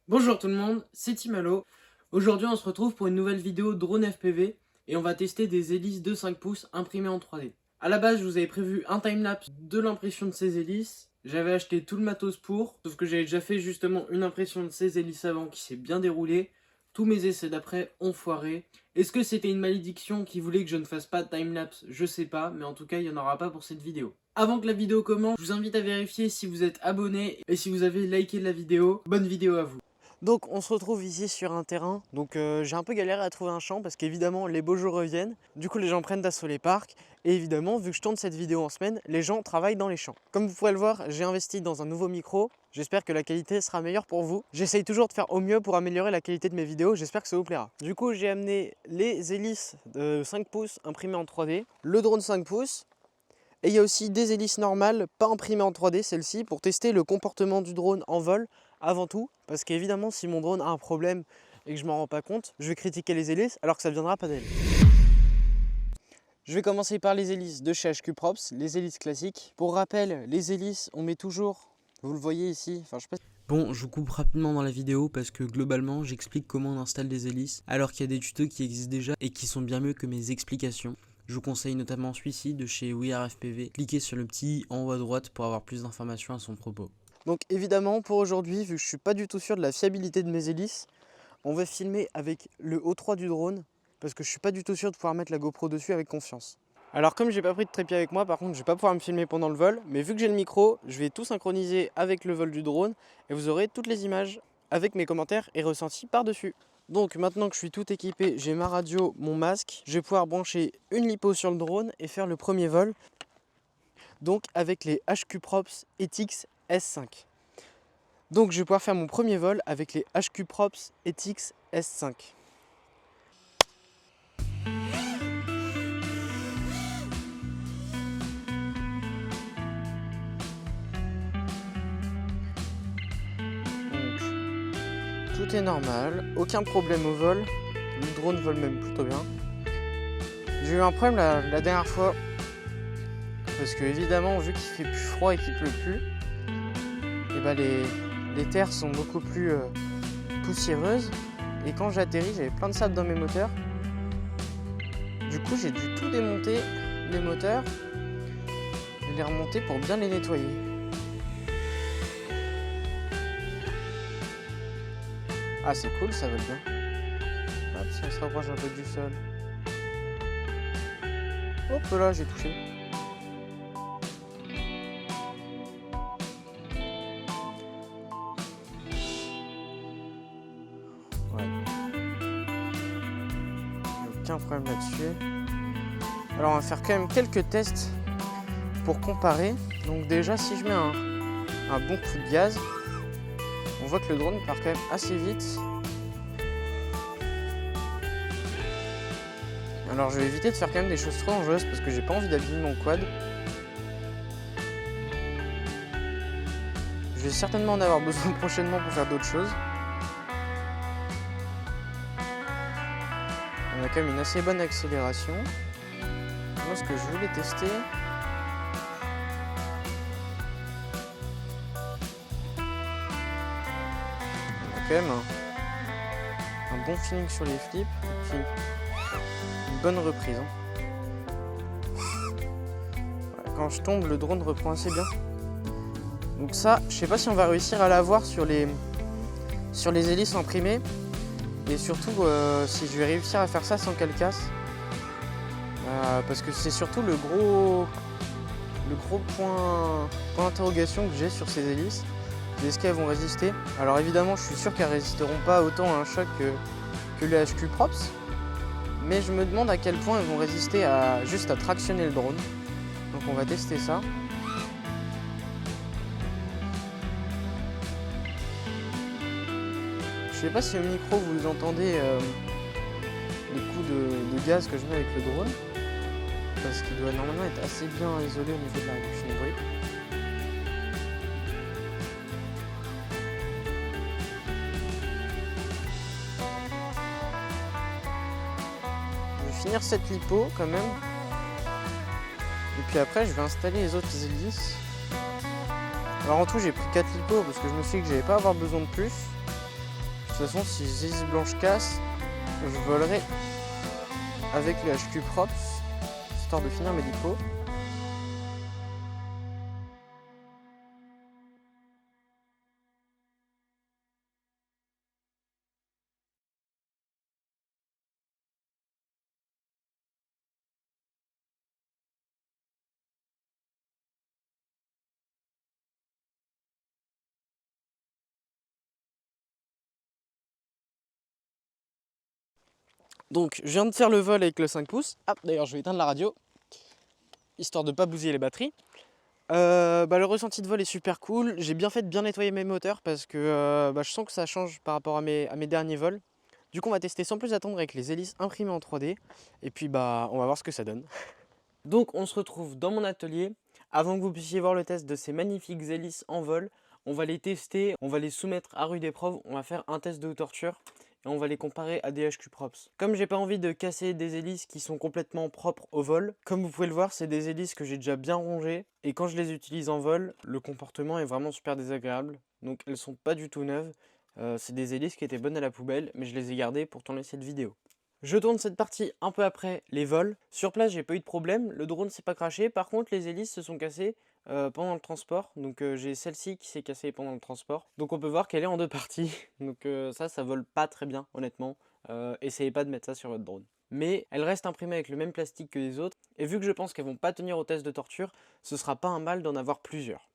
Bonjour tout le monde, c'est Timalo. Aujourd'hui on se retrouve pour une nouvelle vidéo drone FPV et on va tester des hélices de 5 pouces imprimées en 3D. A la base je vous avais prévu un timelapse de l'impression de ces hélices. J'avais acheté tout le matos pour, sauf que j'avais déjà fait justement une impression de ces hélices avant qui s'est bien déroulée. Tous mes essais d'après ont foiré. Est-ce que c'était une malédiction qui voulait que je ne fasse pas de timelapse? Je sais pas, mais en tout cas il n'y en aura pas pour cette vidéo. Avant que la vidéo commence, je vous invite à vérifier si vous êtes abonné et si vous avez liké la vidéo. Bonne vidéo à vous. Donc on se retrouve ici sur un terrain, donc j'ai un peu galéré à trouver un champ parce qu'évidemment les beaux jours reviennent, du coup les gens prennent d'assaut les parcs et évidemment vu que je tourne cette vidéo en semaine, les gens travaillent dans les champs. Comme vous pouvez le voir, j'ai investi dans un nouveau micro, j'espère que la qualité sera meilleure pour vous. J'essaye toujours de faire au mieux pour améliorer la qualité de mes vidéos, j'espère que ça vous plaira. Du coup j'ai amené les hélices de 5 pouces imprimées en 3D, le drone 5 pouces, et il y a aussi des hélices normales, pas imprimées en 3D, celle-ci, pour tester le comportement du drone en vol avant tout. Parce qu'évidemment, si mon drone a un problème et que je m'en rends pas compte, je vais critiquer les hélices alors que ça ne viendra pas d'elle. Je vais commencer par les hélices de chez HQ Props, les hélices classiques. Pour rappel, les hélices, on met toujours, vous le voyez ici, enfin je sais pas. Bon, je vous coupe rapidement dans la vidéo parce que globalement, j'explique comment on installe des hélices alors qu'il y a des tutos qui existent déjà et qui sont bien mieux que mes explications. Je vous conseille notamment celui-ci de chez WeAreFPV. Cliquez sur le petit en haut à droite pour avoir plus d'informations à son propos. Donc évidemment pour aujourd'hui, vu que je suis pas du tout sûr de la fiabilité de mes hélices, on va filmer avec le O3 du drone parce que je suis pas du tout sûr de pouvoir mettre la GoPro dessus avec confiance. Alors comme j'ai pas pris de trépied avec moi, par contre je vais pas pouvoir me filmer pendant le vol, mais vu que j'ai le micro, je vais tout synchroniser avec le vol du drone et vous aurez toutes les images avec mes commentaires et ressentis par-dessus. Donc maintenant que je suis tout équipé, j'ai ma radio, mon masque, je vais pouvoir brancher une lipo sur le drone et faire le premier vol. Donc avec les HQ Props Etix S5. Donc je vais pouvoir faire mon premier vol avec les HQ Props Etix S5. Donc, tout est normal, aucun problème au vol. Le drone vole même plutôt bien. J'ai eu un problème la dernière fois. Parce que évidemment, vu qu'il fait plus froid et qu'il pleut plus, et ben les terres sont beaucoup plus poussiéreuses. Et quand j'atterris, j'avais plein de sable dans mes moteurs. Du coup, j'ai dû tout démonter, les moteurs, et les remonter pour bien les nettoyer. Ah, c'est cool, ça vole bien. Hop, si on se rapproche un peu du sol. Hop là, j'ai touché. Ouais. Aucun problème là-dessus. Alors on va faire quand même quelques tests pour comparer. Donc déjà si je mets un bon coup de gaz, on voit que le drone part quand même assez vite. Alors je vais éviter de faire quand même des choses trop dangereuses parce que j'ai pas envie d'abîmer mon quad. Je vais certainement en avoir besoin prochainement pour faire d'autres choses. On a quand même une assez bonne accélération. Moi ce que je voulais tester, on a quand même un bon feeling sur les flips et puis une bonne reprise. Quand je tombe, le drone reprend assez bien. Donc ça, je sais pas si on va réussir à l'avoir sur les hélices imprimées. Et surtout, si je vais réussir à faire ça sans qu'elle casse. Parce que c'est surtout le gros point d'interrogation que j'ai sur ces hélices. Est-ce qu'elles vont résister? Alors évidemment, je suis sûr qu'elles résisteront pas autant à un choc que les HQ Props. Mais je me demande à quel point elles vont résister juste à tractionner le drone. Donc on va tester ça. Je sais pas si au micro vous entendez les coups de gaz que je mets avec le drone. Parce qu'il doit normalement être assez bien isolé au niveau de la réduction de bruit. Je vais finir cette lipo quand même. Et puis après je vais installer les autres hélices. Alors en tout j'ai pris 4 lipos parce que je me suis dit que j'allais pas avoir besoin de plus. toute façon, si les hélices blanches cassent, je volerai avec le HQ Props, histoire de finir mes dispos. Donc je viens de faire le vol avec le 5 pouces. Ah, d'ailleurs je vais éteindre la radio, histoire de ne pas bousiller les batteries. Le ressenti de vol est super cool. J'ai bien fait de bien nettoyer mes moteurs parce que je sens que ça change par rapport à mes derniers vols. Du coup on va tester sans plus attendre avec les hélices imprimées en 3D. Et puis on va voir ce que ça donne. Donc on se retrouve dans mon atelier. Avant que vous puissiez voir le test de ces magnifiques hélices en vol, on va les tester, on va les soumettre à rude épreuve, on va faire un test de torture et on va les comparer à des HQ Props. Comme j'ai pas envie de casser des hélices qui sont complètement propres au vol, comme vous pouvez le voir, c'est des hélices que j'ai déjà bien rongées et quand je les utilise en vol, le comportement est vraiment super désagréable. Donc elles sont pas du tout neuves. C'est des hélices qui étaient bonnes à la poubelle, mais je les ai gardées pour tourner cette vidéo. Je tourne cette partie un peu après les vols. Sur place, j'ai pas eu de problème, le drone s'est pas craché. Par contre, les hélices se sont cassées pendant le transport. Donc j'ai celle-ci qui s'est cassée pendant le transport. Donc on peut voir qu'elle est en deux parties. Donc ça vole pas très bien, honnêtement. Essayez pas de mettre ça sur votre drone. Mais elle reste imprimée avec le même plastique que les autres. Et vu que je pense qu'elles vont pas tenir au test de torture, ce sera pas un mal d'en avoir plusieurs.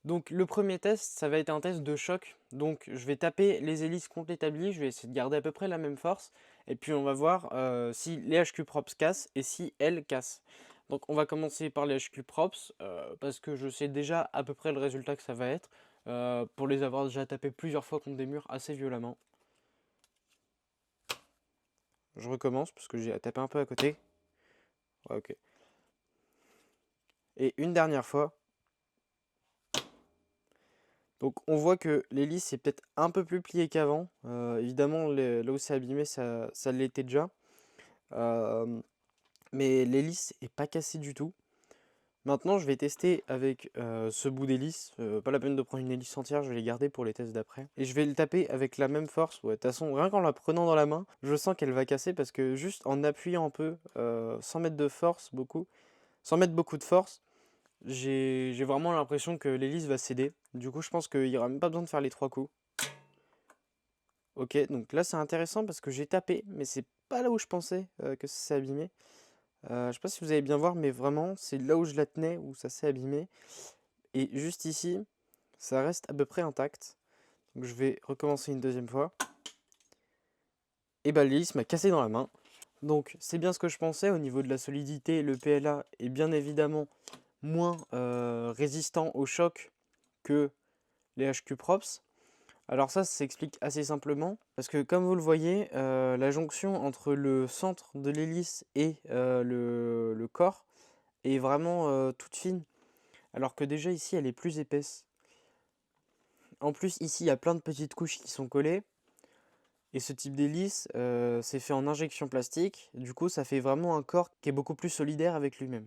Donc le premier test, ça va être un test de choc. Donc je vais taper les hélices contre l'établi, je vais essayer de garder à peu près la même force. Et puis on va voir si les HQ Props cassent et si elles cassent. Donc on va commencer par les HQ Props parce que je sais déjà à peu près le résultat que ça va être. Pour les avoir déjà tapés plusieurs fois contre des murs assez violemment. Je recommence parce que j'ai tapé un peu à côté. Ouais, ok. Et une dernière fois. Donc on voit que l'hélice est peut-être un peu plus pliée qu'avant. Évidemment, là où c'est abîmé, ça l'était déjà. Mais l'hélice est pas cassée du tout. Maintenant, je vais tester avec ce bout d'hélice. Pas la peine de prendre une hélice entière, je vais les garder pour les tests d'après. Et je vais le taper avec la même force. Ouais, de toute façon, rien qu'en la prenant dans la main, je sens qu'elle va casser parce que juste en appuyant un peu, sans mettre de force, sans mettre beaucoup de force, j'ai vraiment l'impression que l'hélice va céder. Du coup, je pense qu'il n'y aura même pas besoin de faire les 3 coups. Ok, donc là c'est intéressant parce que j'ai tapé, mais c'est pas là où je pensais que ça s'est abîmé. Je sais pas si vous allez bien voir, mais vraiment, c'est là où je la tenais où ça s'est abîmé. Et juste ici, ça reste à peu près intact. Donc je vais recommencer une deuxième fois. Et bah l'hélice m'a cassé dans la main. Donc c'est bien ce que je pensais au niveau de la solidité. Le PLA est bien évidemment moins résistant au choc que les HQ Props. Alors ça s'explique assez simplement, parce que comme vous le voyez, la jonction entre le centre de l'hélice et le corps est vraiment toute fine, alors que déjà ici elle est plus épaisse. En plus ici il y a plein de petites couches qui sont collées, et ce type d'hélice c'est fait en injection plastique, du coup ça fait vraiment un corps qui est beaucoup plus solidaire avec lui-même.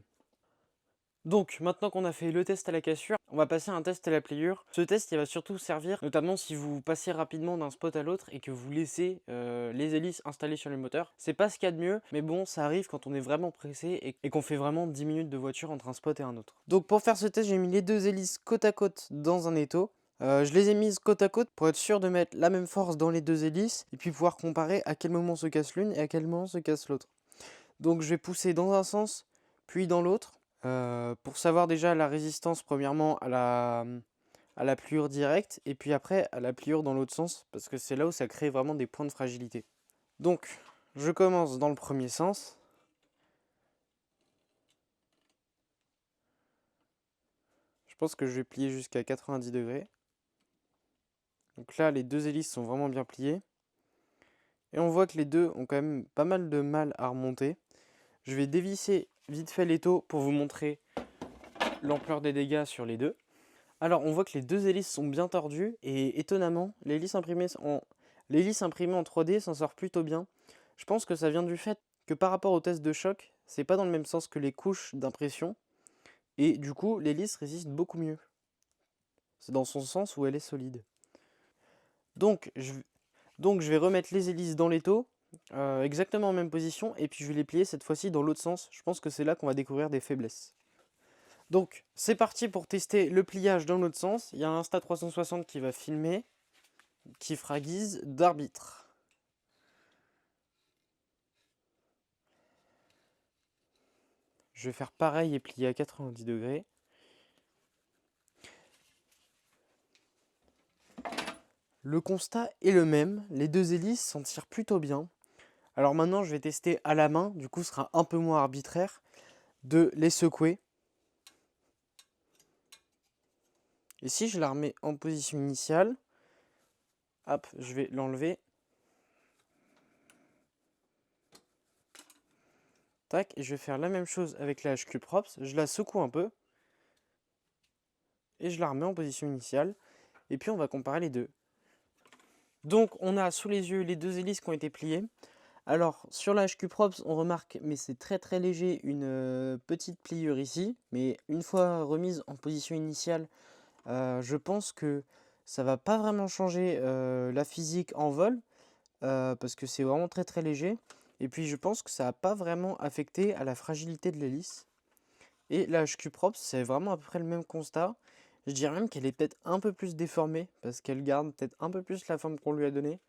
Donc, maintenant qu'on a fait le test à la cassure, on va passer à un test à la pliure. Ce test, il va surtout servir, notamment si vous passez rapidement d'un spot à l'autre et que vous laissez les hélices installées sur le moteur. C'est pas ce qu'il y a de mieux, mais bon, ça arrive quand on est vraiment pressé et qu'on fait vraiment 10 minutes de voiture entre un spot et un autre. Donc pour faire ce test, j'ai mis les deux hélices côte à côte dans un étau. Je les ai mises côte à côte pour être sûr de mettre la même force dans les deux hélices et puis pouvoir comparer à quel moment se casse l'une et à quel moment se casse l'autre. Donc je vais pousser dans un sens, puis dans l'autre. Pour savoir déjà la résistance premièrement à la pliure directe et puis après à la pliure dans l'autre sens parce que c'est là où ça crée vraiment des points de fragilité. Donc je commence dans le premier sens. Je pense que je vais plier jusqu'à 90 degrés. Donc là les deux hélices sont vraiment bien pliées. Et on voit que les deux ont quand même pas mal de mal à remonter. Je vais dévisser vite fait l'étau pour vous montrer l'ampleur des dégâts sur les deux. Alors on voit que les deux hélices sont bien tordues et étonnamment l'hélice imprimée en 3D s'en sort plutôt bien. Je pense que ça vient du fait que par rapport au test de choc, c'est pas dans le même sens que les couches d'impression et du coup l'hélice résiste beaucoup mieux. C'est dans son sens où elle est solide. Donc Donc je vais remettre les hélices dans l'étau, exactement en même position, et puis je vais les plier cette fois-ci dans l'autre sens. Je pense que c'est là qu'on va découvrir des faiblesses. Donc c'est parti pour tester le pliage dans l'autre sens. Il y a un Insta360 qui va filmer, qui fera guise d'arbitre. Je vais faire pareil et plier à 90 degrés. Le constat est le même, les deux hélices s'en tirent plutôt bien. Alors maintenant je vais tester à la main, du coup ce sera un peu moins arbitraire, de les secouer. Et si je la remets en position initiale, hop, je vais l'enlever. Tac, et je vais faire la même chose avec la HQ Props. Je la secoue un peu. Et je la remets en position initiale. Et puis on va comparer les deux. Donc on a sous les yeux les deux hélices qui ont été pliées. Alors sur la HQ Props, on remarque, mais c'est très très léger, une petite pliure ici. Mais une fois remise en position initiale, je pense que ça va pas vraiment changer la physique en vol. Parce que c'est vraiment très très léger. Et puis je pense que ça n'a pas vraiment affecté à la fragilité de l'hélice. Et la HQ Props, c'est vraiment à peu près le même constat. Je dirais même qu'elle est peut-être un peu plus déformée, parce qu'elle garde peut-être un peu plus la forme qu'on lui a donnée.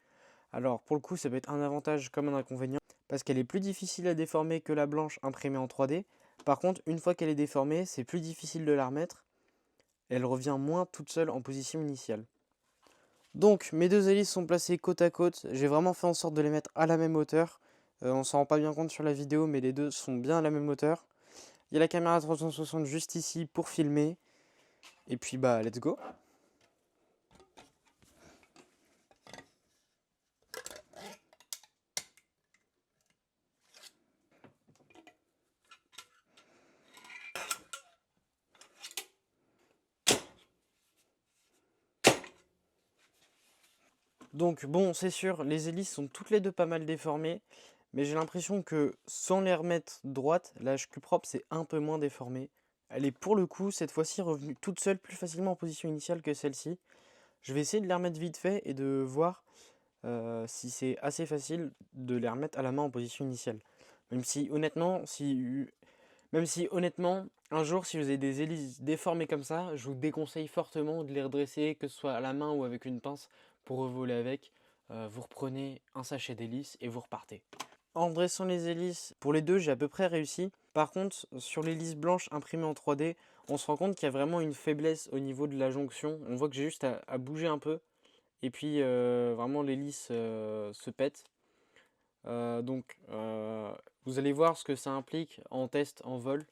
Alors pour le coup, ça peut être un avantage comme un inconvénient, parce qu'elle est plus difficile à déformer que la blanche imprimée en 3D. Par contre, une fois qu'elle est déformée, c'est plus difficile de la remettre. Elle revient moins toute seule en position initiale. Donc mes deux hélices sont placées côte à côte. J'ai vraiment fait en sorte de les mettre à la même hauteur. On s'en rend pas bien compte sur la vidéo, mais les deux sont bien à la même hauteur. Il y a la caméra 360 juste ici pour filmer. Et puis bah let's go. Donc bon, c'est sûr, les hélices sont toutes les deux pas mal déformées. Mais j'ai l'impression que sans les remettre droite, la HQ Prop c'est un peu moins déformée. Elle est pour le coup cette fois-ci revenue toute seule plus facilement en position initiale que celle-ci. Je vais essayer de les remettre vite fait et de voir si c'est assez facile de les remettre à la main en position initiale. Même si honnêtement, un jour si vous avez des hélices déformées comme ça, je vous déconseille fortement de les redresser, que ce soit à la main ou avec une pince pour revoler avec. Vous reprenez un sachet d'hélices et vous repartez. En dressant les hélices, pour les deux j'ai à peu près réussi. Par contre, sur l'hélice blanche imprimée en 3D, on se rend compte qu'il y a vraiment une faiblesse au niveau de la jonction. On voit que j'ai juste à bouger un peu. Et puis vraiment l'hélice se pète. Vous allez voir ce que ça implique en test en vol.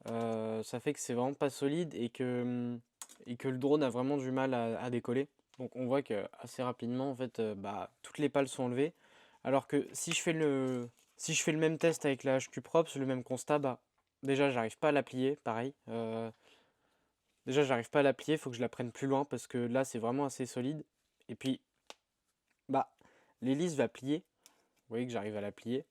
Ça fait que c'est vraiment pas solide et que le drone a vraiment du mal à décoller. Donc on voit que assez rapidement en fait toutes les pales sont enlevées. Alors que si je fais le même test avec la HQ Props, le même constat, déjà j'arrive pas à la plier, pareil. Déjà j'arrive pas à la plier, il faut que je la prenne plus loin parce que là c'est vraiment assez solide. Et puis l'hélice va plier. Vous voyez que j'arrive à la plier,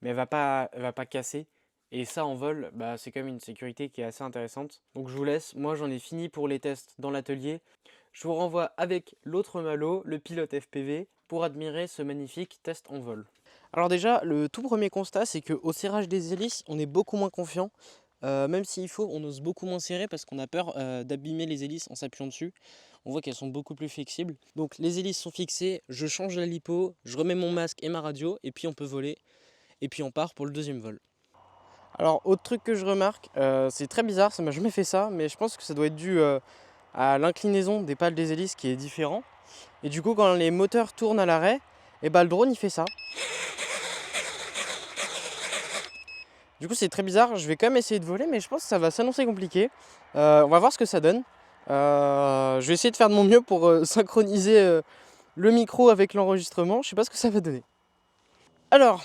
mais elle va pas casser. Et ça en vol, c'est quand même une sécurité qui est assez intéressante. Donc je vous laisse, moi j'en ai fini pour les tests dans l'atelier. Je vous renvoie avec l'autre Malo, le pilote FPV, pour admirer ce magnifique test en vol. Alors déjà, le tout premier constat, c'est qu'au serrage des hélices, on est beaucoup moins confiant. Même s'il faut, on ose beaucoup moins serrer parce qu'on a peur d'abîmer les hélices en s'appuyant dessus. On voit qu'elles sont beaucoup plus flexibles. Donc les hélices sont fixées, je change la lipo, je remets mon masque et ma radio, et puis on peut voler. Et puis on part pour le deuxième vol. Alors autre truc que je remarque, c'est très bizarre, ça m'a jamais fait ça, mais je pense que ça doit être dû à l'inclinaison des pales des hélices qui est différent. Et du coup quand les moteurs tournent à l'arrêt, le drone il fait ça. Du coup c'est très bizarre, je vais quand même essayer de voler, mais je pense que ça va s'annoncer compliqué. On va voir ce que ça donne. Je vais essayer de faire de mon mieux pour synchroniser le micro avec l'enregistrement, je sais pas ce que ça va donner. Alors,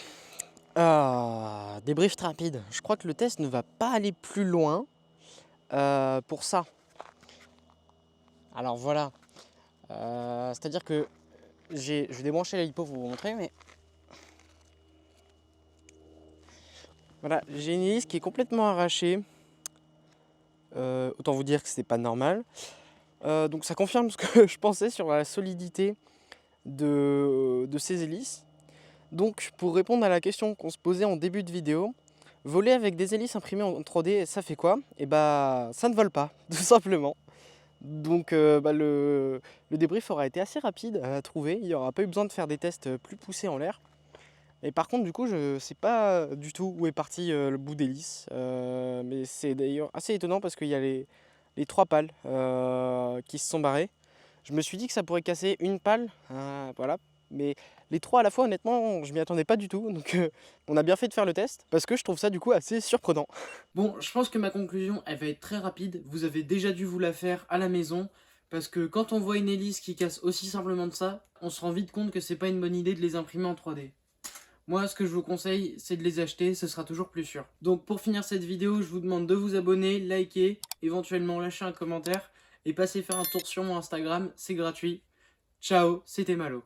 débrief très rapide. Je crois que le test ne va pas aller plus loin pour ça. Alors voilà, c'est-à-dire que je vais débrancher la lipo pour vous montrer, mais voilà, j'ai une hélice qui est complètement arrachée. Autant vous dire que c'était pas normal. Donc ça confirme ce que je pensais sur la solidité de ces hélices. Donc pour répondre à la question qu'on se posait en début de vidéo, voler avec des hélices imprimées en 3D, ça fait quoi? Et bah ça ne vole pas, tout simplement. Donc le débrief aura été assez rapide à trouver, il n'y aura pas eu besoin de faire des tests plus poussés en l'air. Et par contre du coup je ne sais pas du tout où est parti le bout d'hélice, mais c'est d'ailleurs assez étonnant parce qu'il y a les 3 pales qui se sont barrées. Je me suis dit que ça pourrait casser une pale, voilà, mais les 3 à la fois honnêtement je m'y attendais pas du tout, donc on a bien fait de faire le test parce que je trouve ça du coup assez surprenant. Bon, je pense que ma conclusion, elle va être très rapide. Vous avez déjà dû vous la faire à la maison. Parce que quand on voit une hélice qui casse aussi simplement de ça, on se rend vite compte que c'est pas une bonne idée de les imprimer en 3D. Moi, ce que je vous conseille, c'est de les acheter, ce sera toujours plus sûr. Donc pour finir cette vidéo, je vous demande de vous abonner, liker, éventuellement lâcher un commentaire, et passer faire un tour sur mon Instagram, c'est gratuit. Ciao, c'était Malo.